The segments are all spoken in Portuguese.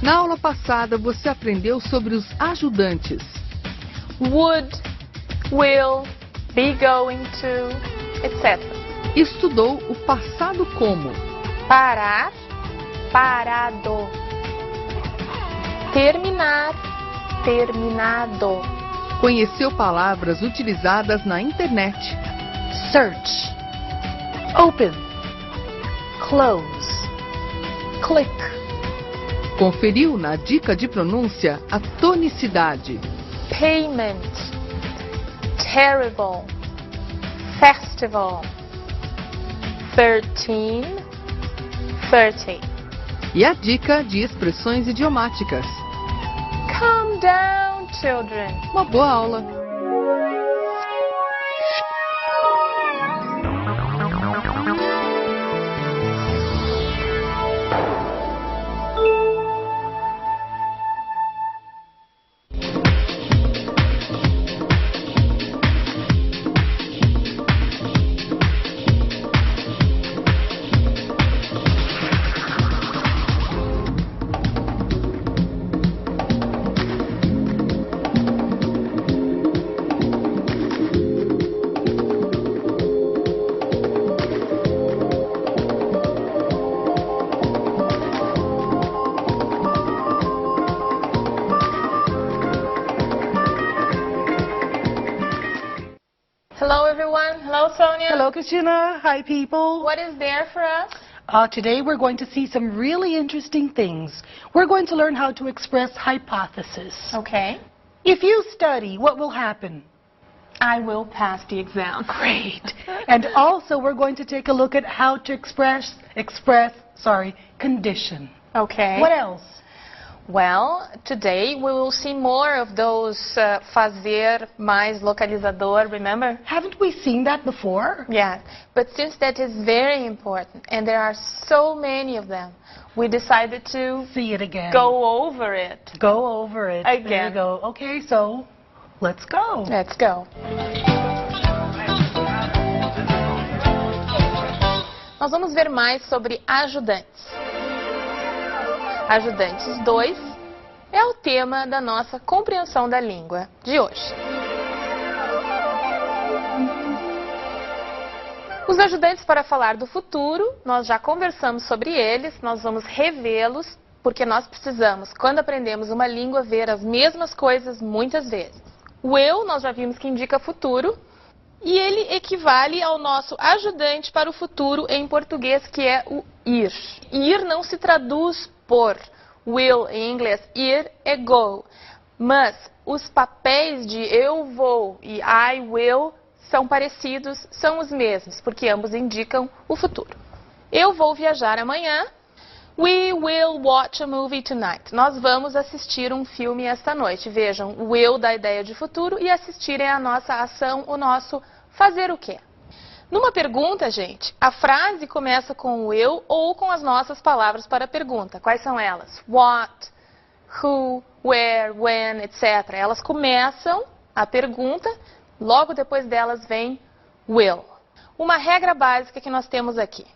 Na aula passada, você aprendeu sobre os ajudantes. Would, will, be going to, etc. Estudou o passado como Parar, parado. Terminar, terminado. conheceu palavras utilizadas na internet. Search, open, close, click. Conferiu na dica de pronúncia a tonicidade. Payment, terrible, festival. 13, 30. E a dica de expressões idiomáticas. Calm down, children. Uma boa aula! Hello, everyone. Hello, Sonia. Hello, Christina. Hi, people. What is there for us? Today we're going to see some really interesting things. We're going to learn how to express hypothesis. Okay. If you study, what will happen? I will pass the exam. Great. And also we're going to take a look at how to express condition. Okay. What else? Well, today we will see more of those fazer mais localizador, remember? Haven't we seen that before? Yeah, but since that is very important and there are so many of them, we decided to See it again. go over it. Go over it. There Again. you go. Okay, so let's go. Let's go. Nós vamos ver mais sobre ajudantes. Ajudantes 2 é o tema da nossa compreensão da língua de hoje. Os ajudantes para falar do futuro, nós já conversamos sobre eles, nós vamos revê-los, porque nós precisamos, quando aprendemos uma língua, ver as mesmas coisas muitas vezes. O eu, nós já vimos que indica futuro, e ele equivale ao nosso ajudante para o futuro em português, que é o ir. Ir não se traduz por will em inglês, ir é go. Mas os papéis de eu vou e I will são parecidos, são os mesmos, porque ambos indicam o futuro. Eu vou viajar amanhã. We will watch a movie tonight. Nós vamos assistir um filme esta noite. Vejam, will dá a ideia de futuro e assistir é a nossa ação, o nosso fazer o quê? Numa pergunta, gente, a frase começa com o eu ou com as nossas palavras para a pergunta. Quais são elas? What, who, where, when, etc. Elas começam a pergunta, logo depois delas vem will. Uma regra básica que nós temos aqui.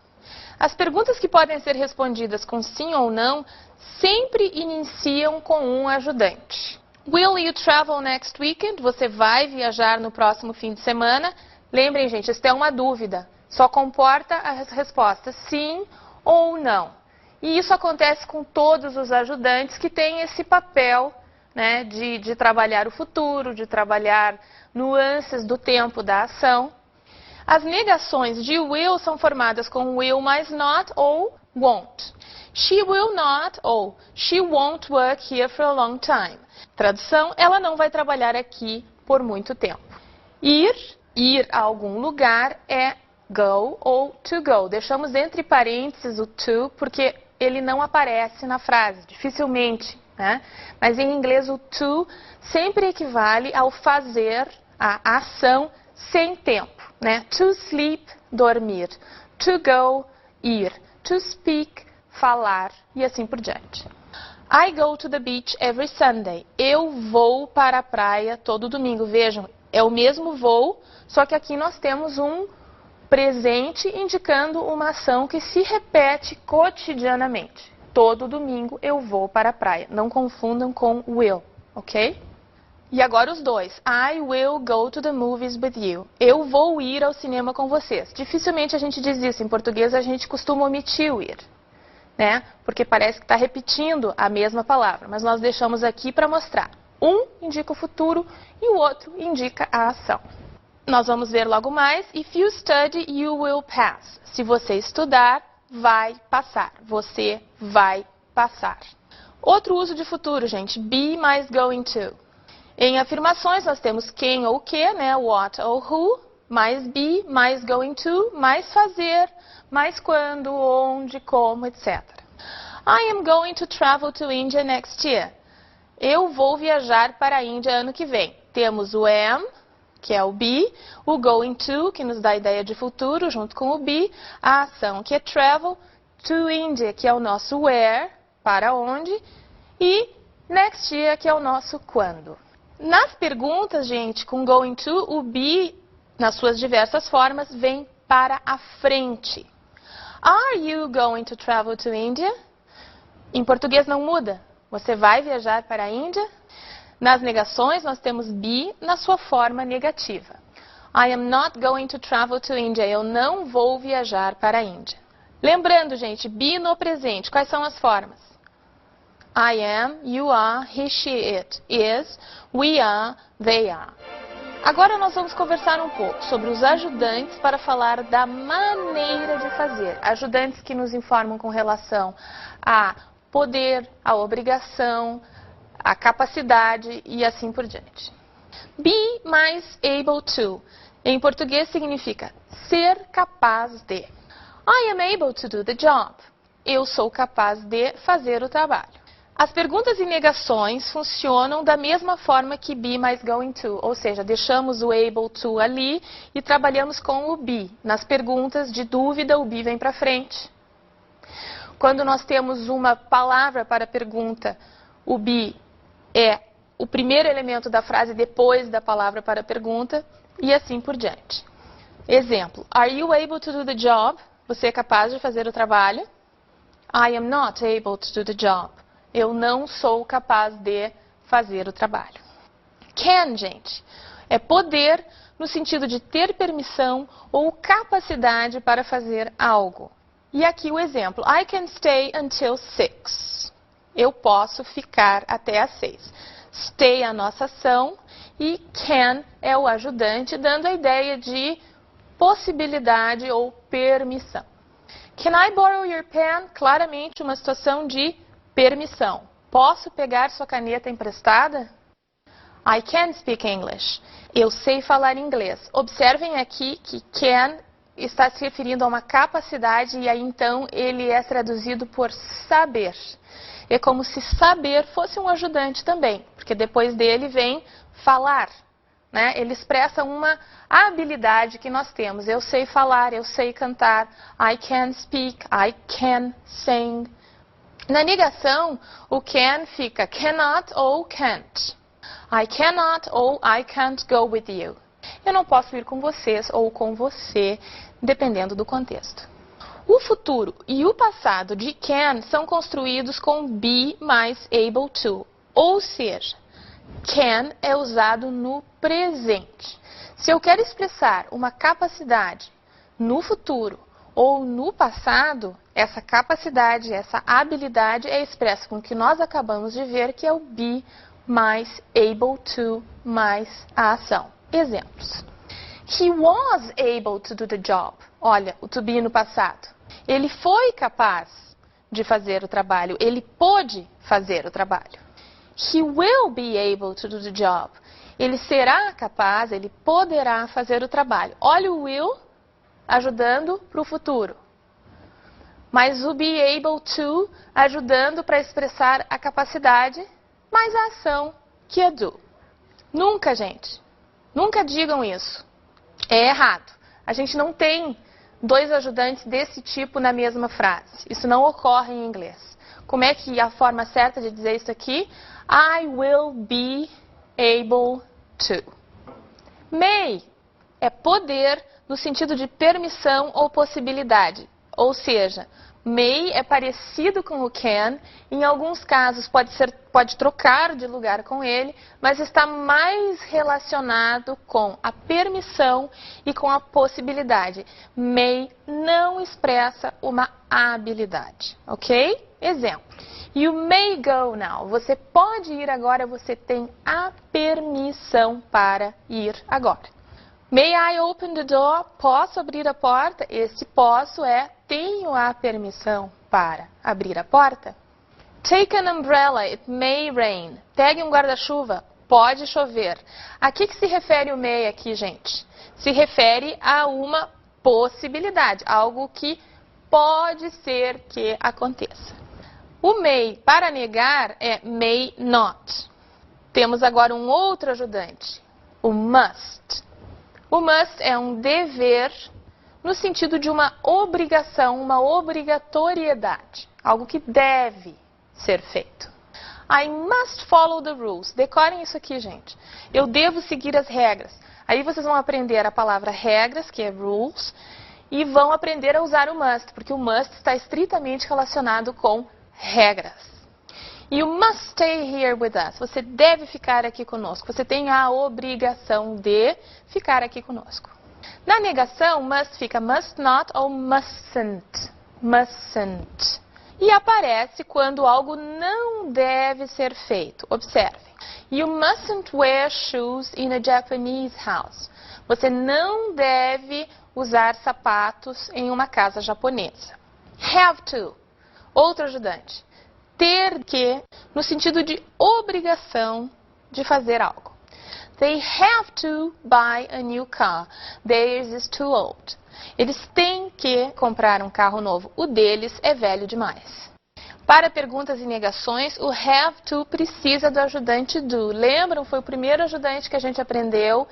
As perguntas que podem ser respondidas com sim ou não sempre iniciam com um ajudante. Will you travel next weekend? Você vai viajar no próximo fim de semana? Lembrem, gente, isso é uma dúvida. Só comporta as respostas sim ou não. E isso acontece com todos os ajudantes que têm esse papel, né, de trabalhar o futuro, de trabalhar nuances do tempo da ação. As negações de will são formadas com will mais not ou won't. She will not ou she won't work here for a long time. Tradução, ela não vai trabalhar aqui por muito tempo. Ir a algum lugar é go ou to go. Deixamos entre parênteses o to porque ele não aparece na frase, dificilmente, né? Mas em inglês o to sempre equivale ao fazer, a ação sem tempo, né? To sleep, dormir. To go, ir. To speak, falar e assim por diante. I go to the beach every Sunday. Eu vou para a praia todo domingo. Vejam, é o mesmo voo, só que aqui nós temos um presente indicando uma ação que se repete cotidianamente. todo domingo eu vou para a praia. Não confundam com will, ok? E agora os dois. I will go to the movies with you. Eu vou ir ao cinema com vocês. Dificilmente a gente diz isso. Em português a gente costuma omitir o ir, né? Porque parece que está repetindo a mesma palavra. Mas nós deixamos aqui para mostrar. Um indica o futuro e o outro indica a ação. Nós vamos ver logo mais. If you study, you will pass. Se você estudar, vai passar. Você vai passar. Outro uso de futuro, gente. Be mais going to. Em afirmações, nós temos quem ou que, né? What ou who, mais be, mais going to, mais fazer, mais quando, onde, como, etc. I am going to travel to India next year. Eu vou viajar para a Índia ano que vem. Temos o am, que é o be, o going to, que nos dá a ideia de futuro, junto com o be, a ação, que é travel, to India, que é o nosso where, para onde, e next year, que é o nosso quando. Nas perguntas, gente, com going to, o be, nas suas diversas formas, vem para a frente. Are you going to travel to India? Em português não muda. Você vai viajar para a Índia? Nas negações, nós temos be na sua forma negativa. I am not going to travel to India. Eu não vou viajar para a Índia. Lembrando, gente, be no presente. Quais são as formas? I am, you are, he, she, it, is, we are, they are. Agora nós vamos conversar um pouco sobre os ajudantes para falar da maneira de fazer. Ajudantes que nos informam com relação a poder, a obrigação, a capacidade e assim por diante. Be mais able to. Em português significa ser capaz de. I am able to do the job. Eu sou capaz de fazer o trabalho. As perguntas e negações funcionam da mesma forma que be mais going to, ou seja, deixamos o able to ali e trabalhamos com o be. Nas perguntas de dúvida, o be vem para frente. Quando nós temos uma palavra para a pergunta, o be é o primeiro elemento da frase depois da palavra para a pergunta e assim por diante. Exemplo, are you able to do the job? Você é capaz de fazer o trabalho? I am not able to do the job. Eu não sou capaz de fazer o trabalho. Can, gente, é poder no sentido de ter permissão ou capacidade para fazer algo. E aqui o exemplo. I can stay until 6. Eu posso ficar até às 6. Stay é a nossa ação e can é o ajudante, dando a ideia de possibilidade ou permissão. Can I borrow your pen? Claramente uma situação de permissão. Posso pegar sua caneta emprestada? I can speak English. Eu sei falar inglês. Observem aqui que can está se referindo a uma capacidade e aí então ele é traduzido por saber. É como se saber fosse um ajudante também, porque depois dele vem falar, né? Ele expressa uma habilidade que nós temos. Eu sei falar, eu sei cantar. I can speak, I can sing. Na negação, o can fica cannot ou can't. I cannot ou I can't go with you. Eu não posso ir com vocês ou com você, dependendo do contexto. O futuro e o passado de can são construídos com be mais able to. Ou seja, can é usado no presente. Se eu quero expressar uma capacidade no futuro ou no passado, essa capacidade, essa habilidade é expressa com o que nós acabamos de ver, que é o be mais able to mais a ação. Exemplos. He was able to do the job. Olha, o to be no passado. Ele foi capaz de fazer o trabalho. Ele pôde fazer o trabalho. He will be able to do the job. Ele será capaz, ele poderá fazer o trabalho. Olha o will ajudando para o futuro. Mas o be able to ajudando para expressar a capacidade, mais a ação, que é do. Nunca, gente, nunca digam isso. É errado. A gente não tem dois ajudantes desse tipo na mesma frase. Isso não ocorre em inglês. Como é que a forma certa de dizer isso aqui? I will be able to. May é poder no sentido de permissão ou possibilidade. Ou seja, may é parecido com o can, em alguns casos pode trocar de lugar com ele, mas está mais relacionado com a permissão e com a possibilidade. May não expressa uma habilidade, ok? Exemplo. You may go now. Você pode ir agora, você tem a permissão para ir agora. May I open the door? Posso abrir a porta? Este posso é tenho a permissão para abrir a porta. Take an umbrella, it may rain. Pegue um guarda-chuva, pode chover. A que se refere o may aqui, gente? Se refere a uma possibilidade, algo que pode ser que aconteça. O may para negar é may not. Temos agora um outro ajudante, o must. O must é um dever no sentido de uma obrigação, uma obrigatoriedade, algo que deve ser feito. I must follow the rules. Decorem isso aqui, gente. Eu devo seguir as regras. Aí vocês vão aprender a palavra regras, que é rules, e vão aprender a usar o must, porque o must está estritamente relacionado com regras. You must stay here with us. Você deve ficar aqui conosco. Você tem a obrigação de ficar aqui conosco. Na negação, must fica must not ou mustn't. Mustn't. E aparece quando algo não deve ser feito. Observem. You mustn't wear shoes in a Japanese house. Você não deve usar sapatos em uma casa japonesa. Have to. Outro ajudante. Ter que, no sentido de obrigação de fazer algo. They have to buy a new car. Theirs is too old. Eles têm que comprar um carro novo. O deles é velho demais. Para perguntas e negações, o have to precisa do ajudante do. Lembram? Foi o primeiro ajudante que a gente aprendeu.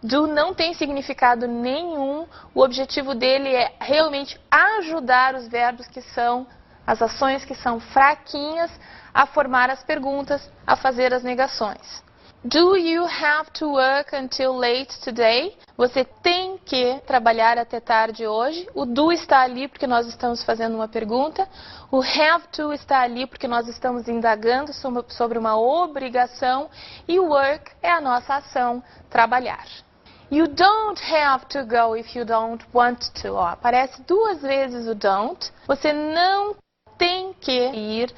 Do não tem significado nenhum. O objetivo dele é realmente ajudar os verbos que são as ações que são fraquinhas a formar as perguntas, a fazer as negações. Do you have to work until late today? Você tem que trabalhar até tarde hoje. O do está ali porque nós estamos fazendo uma pergunta. O have to está ali porque nós estamos indagando sobre uma obrigação. E o work é a nossa ação, trabalhar. You don't have to go if you don't want to. Ó, aparece duas vezes o don't. Você não tem que ir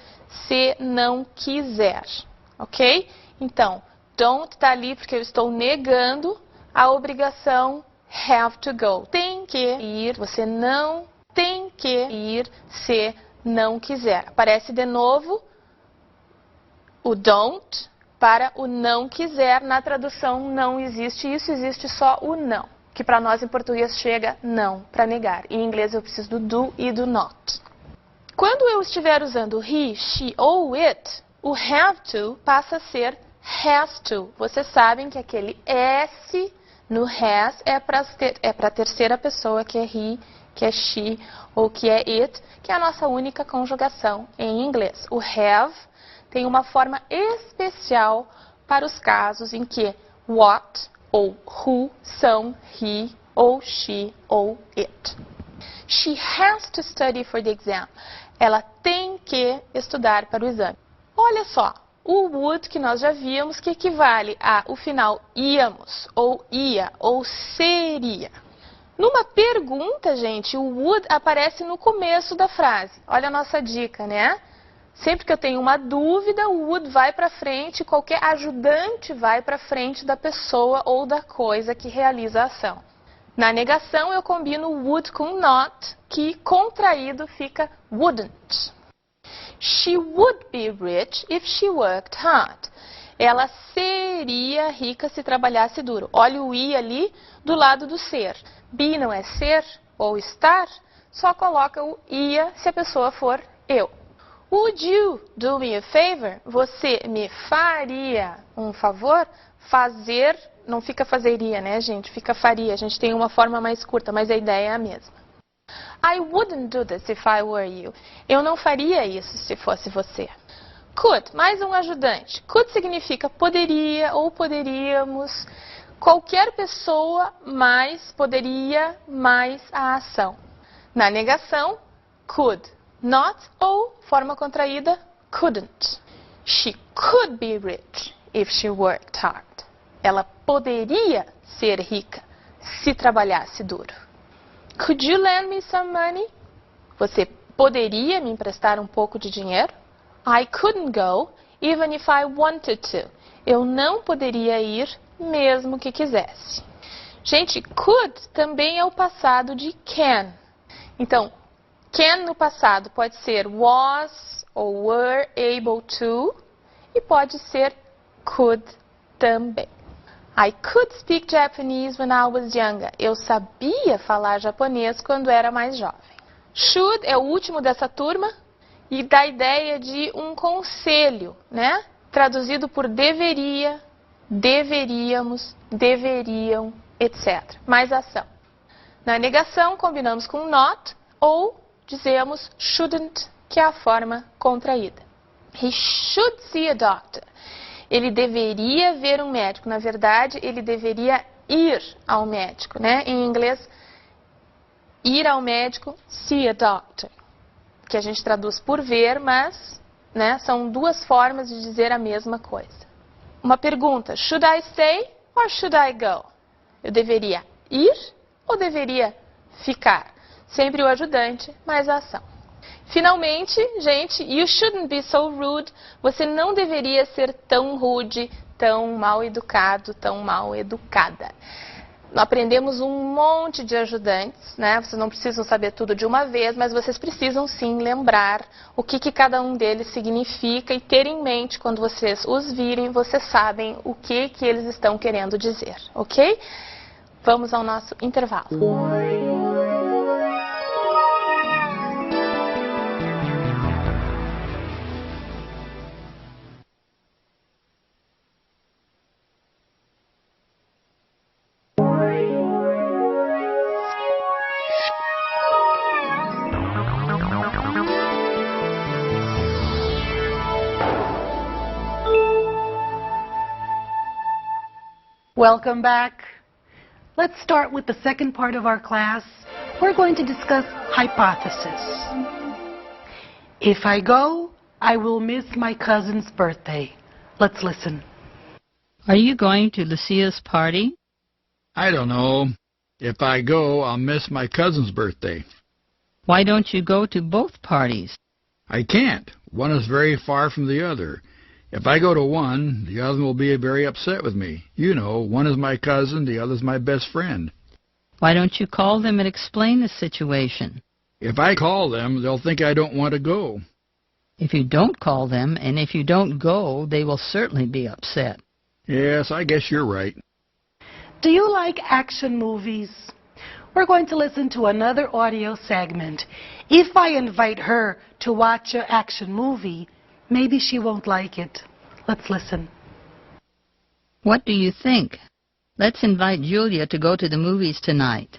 se não quiser, ok? Então, don't está ali porque eu estou negando a obrigação have to go. Tem que ir, você não tem que ir se não quiser. Aparece de novo o don't para o não quiser. Na tradução não existe isso, existe só o não, que para nós em português chega não, para negar. Em inglês eu preciso do do e do not. Quando eu estiver usando he, she ou it, o have to passa a ser has to. Vocês sabem que aquele S no has é para a terceira pessoa, que é he, que é she ou que é it, que é a nossa única conjugação em inglês. O have tem uma forma especial para os casos em que what ou who são he ou she ou it. She has to study for the exam. Ela tem que estudar para o exame. Olha só, o would que nós já vimos que equivale a o final íamos, ou ia, ou seria. Numa pergunta, gente, o would aparece no começo da frase. Olha a nossa dica, né? Sempre que eu tenho uma dúvida, o would vai para frente, qualquer ajudante vai para frente da pessoa ou da coisa que realiza a ação. Na negação, eu combino would com not, que contraído fica wouldn't. She would be rich if she worked hard. Ela seria rica se trabalhasse duro. Olha o i ali do lado do ser. Be não é ser ou estar, só coloca o ia se a pessoa for eu. Would you do me a favor? Você me faria um favor? Fazer, não fica fazeria, né, gente? Fica faria. A gente tem uma forma mais curta, mas a ideia é a mesma. I wouldn't do this if I were you. Eu não faria isso se fosse você. Could, mais um ajudante. Could significa poderia ou poderíamos. Qualquer pessoa mais poderia mais a ação. Na negação, could not ou, forma contraída, couldn't. She could be rich if she worked hard. Ela poderia ser rica se trabalhasse duro. Could you lend me some money? Você poderia me emprestar um pouco de dinheiro? I couldn't go even if I wanted to. Eu não poderia ir mesmo que quisesse. Gente, could também é o passado de can. Então, can no passado pode ser was ou were able to e pode ser could também. I could speak Japanese when I was younger. Eu sabia falar japonês quando era mais jovem. Should é o último dessa turma e dá a ideia de um conselho, né? Traduzido por deveria, deveríamos, deveriam, etc. Mais ação. Na negação, combinamos com not ou dizemos shouldn't, que é a forma contraída. He should see a doctor. Ele deveria ver um médico. Na verdade, ele deveria ir ao médico, né? Em inglês, ir ao médico, see a doctor. Que a gente traduz por ver, mas, né, são duas formas de dizer a mesma coisa. Uma pergunta, should I stay or should I go? Eu deveria ir ou deveria ficar? Sempre o ajudante, mais a ação. Finalmente, gente, you shouldn't be so rude. Você não deveria ser tão rude, tão mal educado, tão mal educada. Aprendemos um monte de ajudantes, né? Vocês não precisam saber tudo de uma vez, mas vocês precisam sim lembrar o que cada um deles significa e ter em mente quando vocês os virem, vocês sabem o que eles estão querendo dizer, ok? Vamos ao nosso intervalo. Welcome back. Let's start with the second part of our class. We're going to discuss hypothesis. If I go, I will miss my cousin's birthday. Let's listen. Are you going to Lucia's party? I don't know. If I go, I'll miss my cousin's birthday. Why don't you go to both parties? I can't. One is very far from the other. If I go to one, the other will be very upset with me. You know, one is my cousin, the other is my best friend. Why don't you call them and explain the situation? If I call them, they'll think I don't want to go. If you don't call them, and if you don't go, they will certainly be upset. Yes, I guess you're right. Do you like action movies? We're going to listen to another audio segment. If I invite her to watch an action movie, maybe she won't like it. Let's listen. What do you think? Let's invite Julia to go to the movies tonight.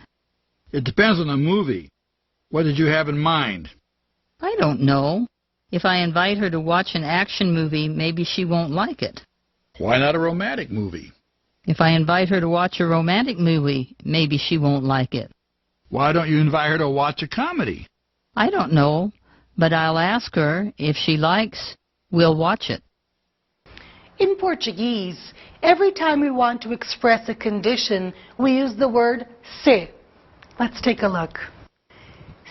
It depends on the movie. What did you have in mind? I don't know. If I invite her to watch an action movie, maybe she won't like it. Why not a romantic movie? If I invite her to watch a romantic movie, maybe she won't like it. Why don't you invite her to watch a comedy? I don't know, but I'll ask her. If she likes, we'll watch it. In Portuguese, every time we want to express a condition, we use the word se. Let's take a look.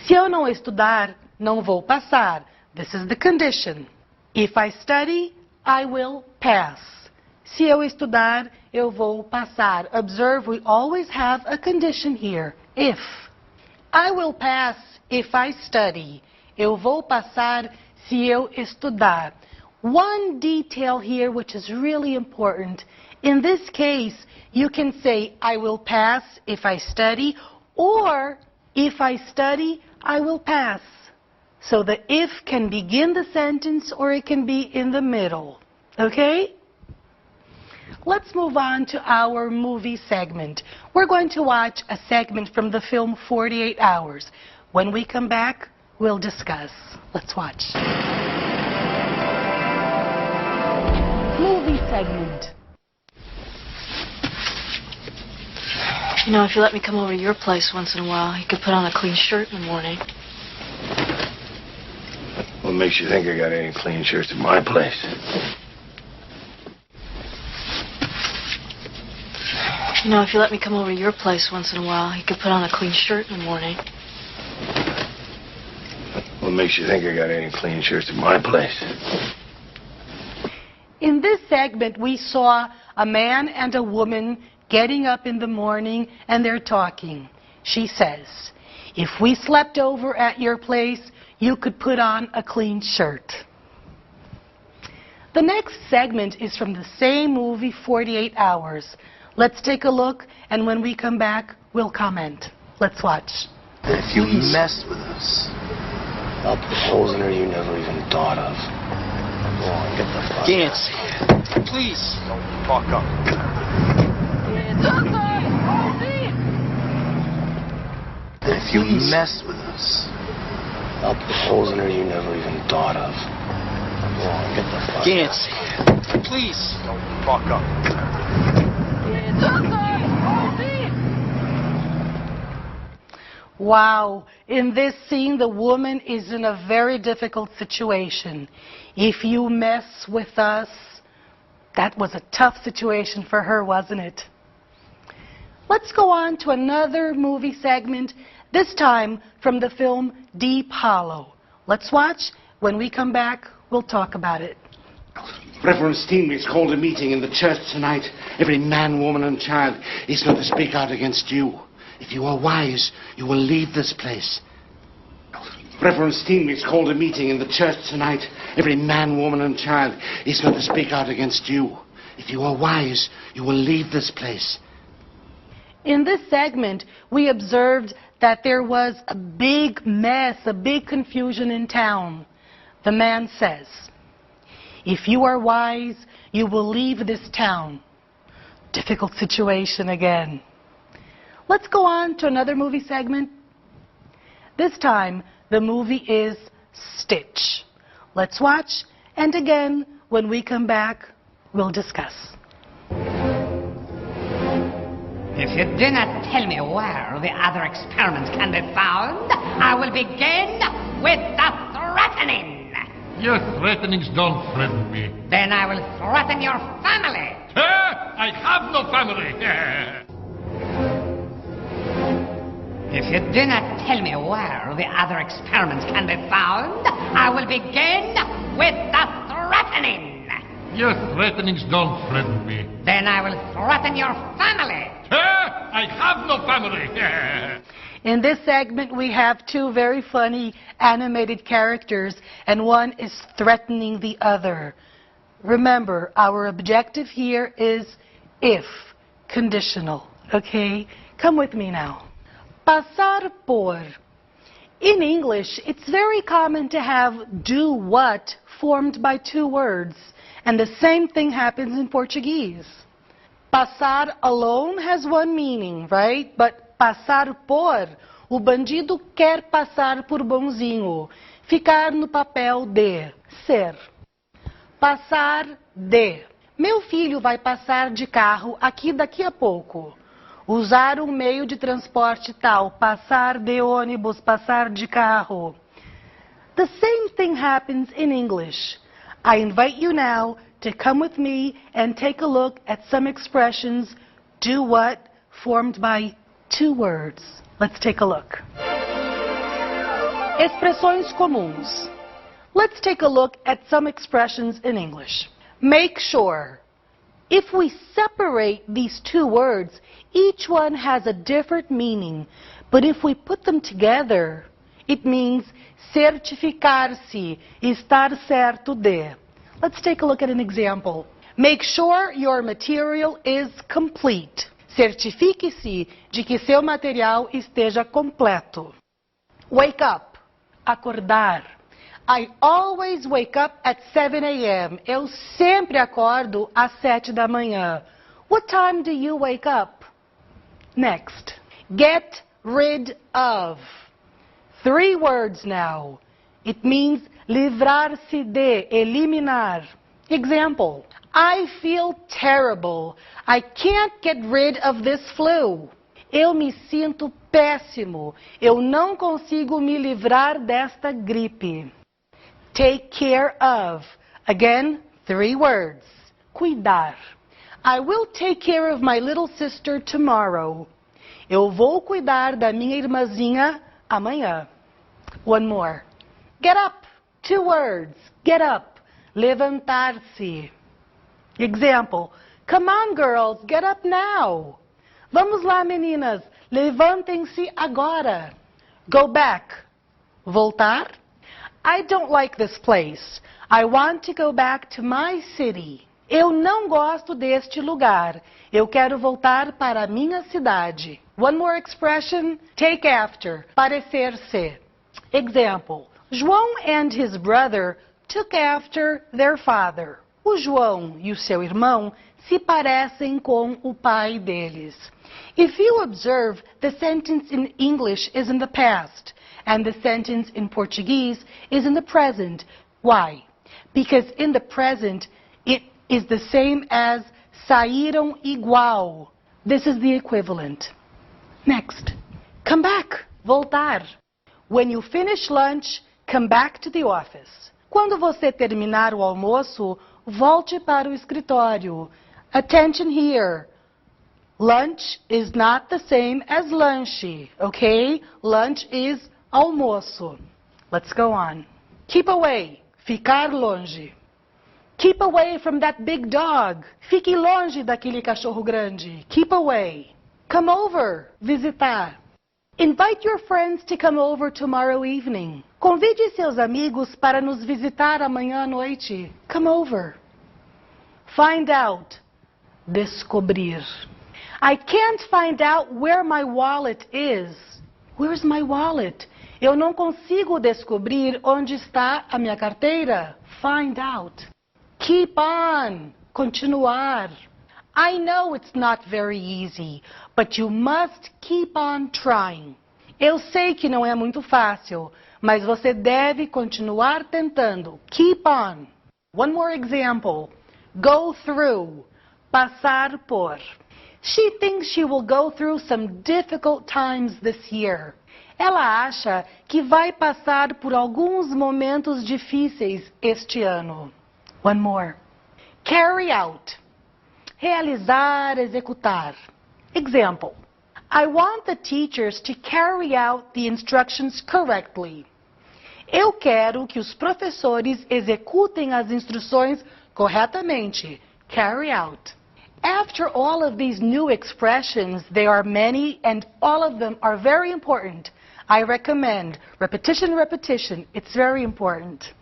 Se eu não estudar, não vou passar. This is the condition. If I study, I will pass. Se eu estudar, eu vou passar. Observe, we always have a condition here. If. I will pass if I study. Eu vou passar se eu estudar. One detail here which is really important. In this case, you can say, I will pass if I study, or if I study, I will pass. So the if can begin the sentence or it can be in the middle. Okay? Let's move on to our movie segment. We're going to watch a segment from the film 48 Hours. When we come back, we'll discuss. Let's watch. Movie segment. You know, if you let me come over to your place once in a while, you could put on a clean shirt in the morning. What makes you think I got any clean shirts at my place? You know, if you let me come over to your place once in a while, you could put on a clean shirt in the morning. What makes you think I got any clean shirts at my place? In this segment, we saw a man and a woman getting up in the morning and they're talking. She says, if we slept over at your place, you could put on a clean shirt. The next segment is from the same movie, 48 Hours. Let's take a look, and when we come back, we'll comment. Let's watch. If you mess with us, I'll put holes in her you never even thought of. Go on, get the fuck Can't out. see it. Please. Don't fuck up. If you mess with us, I'll put holes in her you never even thought of. Go on, get the fuck Can't out. see it. Please. Don't fuck up. Wow, in this scene, the woman is in a very difficult situation. If you mess with us, that was a tough situation for her, wasn't it? Let's go on to another movie segment, this time from the film Deep Hollow. Let's watch. When we come back, we'll talk about it. Reverend Steenway's called a meeting in the church tonight. Every man, woman, and child is going to speak out against you. If you are wise, you will leave this place. Reverend Steenway's called a meeting in the church tonight. Every man, woman, and child is going to speak out against you. If you are wise, you will leave this place. In this segment, we observed that there was a big mess, a big confusion in town. The man says, if you are wise, you will leave this town. Difficult situation again. Let's go on to another movie segment. This time, the movie is Stitch. Let's watch, and again, when we come back, we'll discuss. If you do not tell me where the other experiments can be found, I will begin with the threatening. Your threatenings don't threaten me. Then I will threaten your family. I have no family. If you do not tell me where the other experiments can be found, I will begin with the threatening. Your threatenings don't threaten me. Then I will threaten your family. I have no family. In this segment, we have two very funny animated characters, and one is threatening the other. Remember, our objective here is if, conditional, okay? Come with me now. Passar por. In English, it's very common to have do what formed by two words, and the same thing happens in Portuguese. Passar alone has one meaning, right? But passar por, o bandido quer passar por bonzinho, ficar no papel de ser. Passar de. Meu filho vai passar de carro aqui daqui a pouco. Usar um meio de transporte tal, passar de ônibus, passar de carro. The same thing happens in English. I invite you now to come with me and take a look at some expressions, do what, formed by two words. Let's take a look. Expressões comuns. Let's take a look at some expressions in English. Make sure. If we separate these two words, each one has a different meaning. But if we put them together, it means certificar-se, estar certo de. Let's take a look at an example. Make sure your material is complete. Certifique-se de que seu material esteja completo. Wake up. Acordar. I always wake up at 7 a.m. Eu sempre acordo às 7 da manhã. What time do you wake up? Next. Get rid of. 3 words now. It means livrar-se de, eliminar. Example. I feel terrible. I can't get rid of this flu. Eu me sinto péssimo. Eu não consigo me livrar desta gripe. Take care of. Again, 3 words. Cuidar. I will take care of my little sister tomorrow. Eu vou cuidar da minha irmãzinha amanhã. One more. Get up. 2 words. Get up. Levantar-se. Example. Come on, girls. Get up now. Vamos lá, meninas. Levantem-se agora. Go back. Voltar. I don't like this place. I want to go back to my city. Eu não gosto deste lugar. Eu quero voltar para a minha cidade. One more expression. Take after. Parecer-se. Example. João and his brother took after their father. O João e o seu irmão se parecem com o pai deles. If you observe, the sentence in English is in the past, and the sentence in Portuguese is in the present. Why? Because in the present, it is the same as saíram igual. This is the equivalent. Next. Come back. Voltar. When you finish lunch, come back to the office. Quando você terminar o almoço, volte para o escritório. Attention here. Lunch is not the same as lanche, okay? Lunch is almoço. Let's go on. Keep away. Ficar longe. Keep away from that big dog. Fique longe daquele cachorro grande. Keep away. Come over. Visitar. Invite your friends to come over tomorrow evening. Convide seus amigos para nos visitar amanhã à noite. Come over. Find out. Descobrir. I can't find out where my wallet is. Where's my wallet? Eu não consigo descobrir onde está a minha carteira. Find out. Keep on. Continuar. I know it's not very easy, but you must keep on trying. Eu sei que não é muito fácil, mas você deve continuar tentando. Keep on. One more example. Go through. Passar por. She thinks she will go through some difficult times this year. Ela acha que vai passar por alguns momentos difíceis este ano. One more. Carry out. Realizar, executar. Example. I want the teachers to carry out the instructions correctly. Eu quero que os professores executem as instruções corretamente. Carry out. After all of these new expressions, there are many and all of them are very important. I recommend repetition, repetition. It's very important.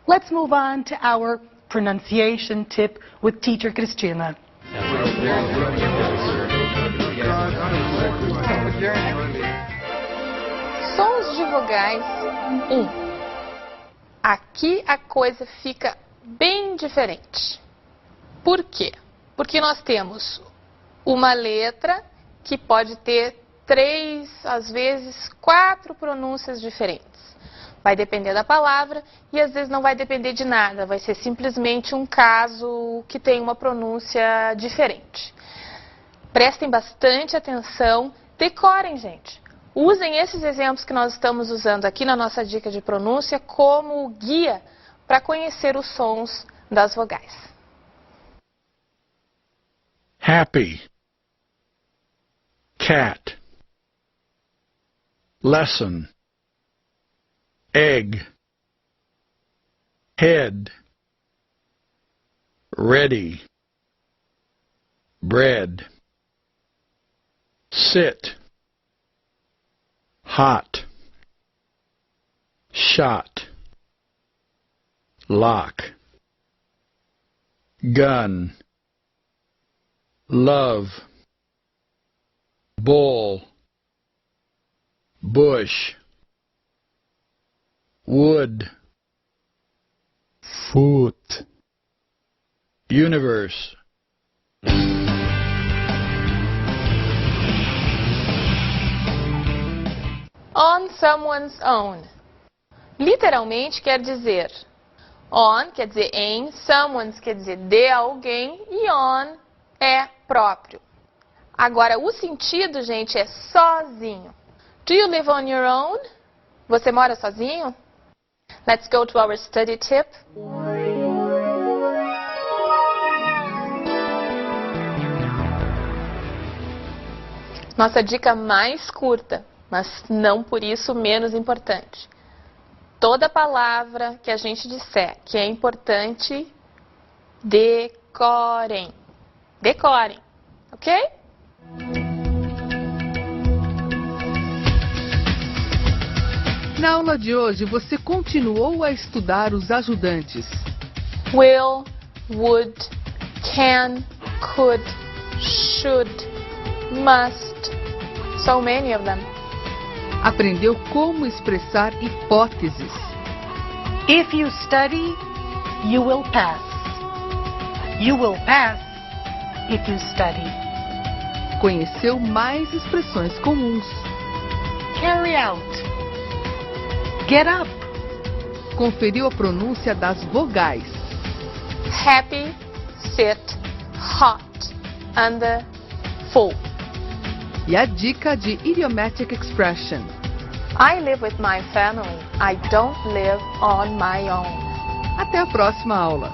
Let's move on to our pronunciation tip with Teacher Cristina. Sons de vogais 1. Aqui a coisa fica bem diferente. Por quê? Porque nós temos uma letra que pode ter 3, às vezes 4 pronúncias diferentes. Vai depender da palavra e às vezes não vai depender de nada. Vai ser simplesmente um caso que tem uma pronúncia diferente. Prestem bastante atenção, decorem, gente. Usem esses exemplos que nós estamos usando aqui na nossa dica de pronúncia como guia para conhecer os sons das vogais. Happy. Cat. Lesson. Egg. Head. Ready. Bread. Sit. Hot. Shot. Lock. Gun. Love. Bull. Bush. Wood. Foot. Universe. On someone's own. Literalmente quer dizer on, quer dizer em, someone's quer dizer de alguém e on é próprio. Agora, o sentido, gente, é sozinho. Do you live on your own? Você mora sozinho? Let's go to our study tip. Nossa dica mais curta, mas não por isso menos importante. Toda palavra que a gente disser que é importante, decorem. Decorem, ok? Na aula de hoje, você continuou a estudar os ajudantes. Will, would, can, could, should, must. So many of them. Aprendeu como expressar hipóteses. If you study, you will pass. You will pass if you study. Conheceu mais expressões comuns. Carry out. Get up. Conferiu a pronúncia das vogais. Happy, sit, hot, under, full. E a dica de idiomatic expression. I live with my family. I don't live on my own. Até a próxima aula.